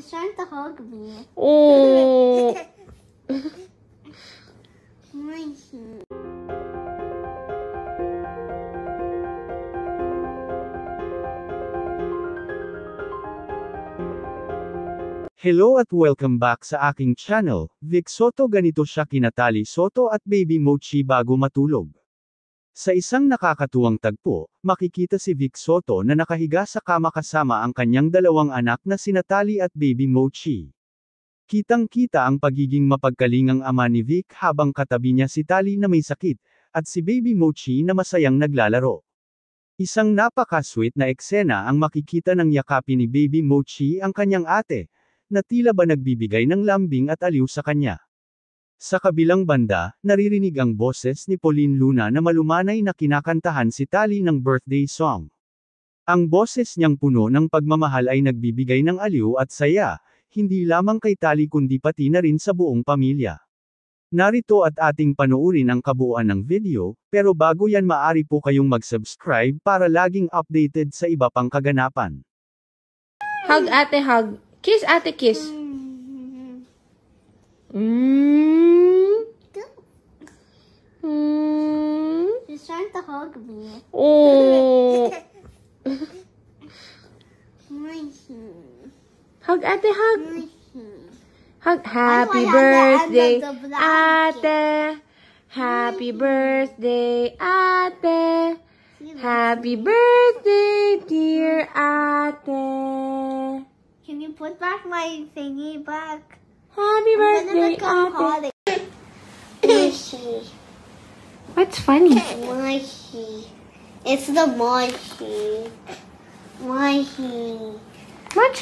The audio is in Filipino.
He's trying to hug me. Oh. Hello at welcome back sa aking channel, Vic Soto. Ganito siya kina Tali Soto at Baby Mochi bago matulog. Sa isang nakakatuwang tagpo, makikita si Vic Soto na nakahiga sa kama kasama ang kanyang dalawang anak na sina Tali at Baby Mochi. Kitang-kita ang pagiging mapagkalingang ama ni Vic habang katabi niya si Tali na may sakit, at si Baby Mochi na masayang naglalaro. Isang napaka-sweet na eksena ang makikita ng yakapin ni Baby Mochi ang kanyang ate, na tila ba nagbibigay ng lambing at aliw sa kanya. Sa kabilang banda, naririnig ang boses ni Pauline Luna na malumanay na kinakantahan si Tali ng birthday song. Ang boses niyang puno ng pagmamahal ay nagbibigay ng aliw at saya, hindi lamang kay Tali kundi pati na rin sa buong pamilya. Narito at ating panoorin ang kabuuan ng video, pero bago yan maaari po kayong mag-subscribe para laging updated sa iba pang kaganapan. Hug ate, hug. Kiss ate, kiss. He's trying to hug me. Oh. Hug ate, hug. Hug. Happy birthday, ate. Happy birthday, ate. Happy birthday, dear ate. Can you put back my thingy back? Happy birthday, ate. Mushy. What's funny? Mushy. It's the mushy. Mushy. Much.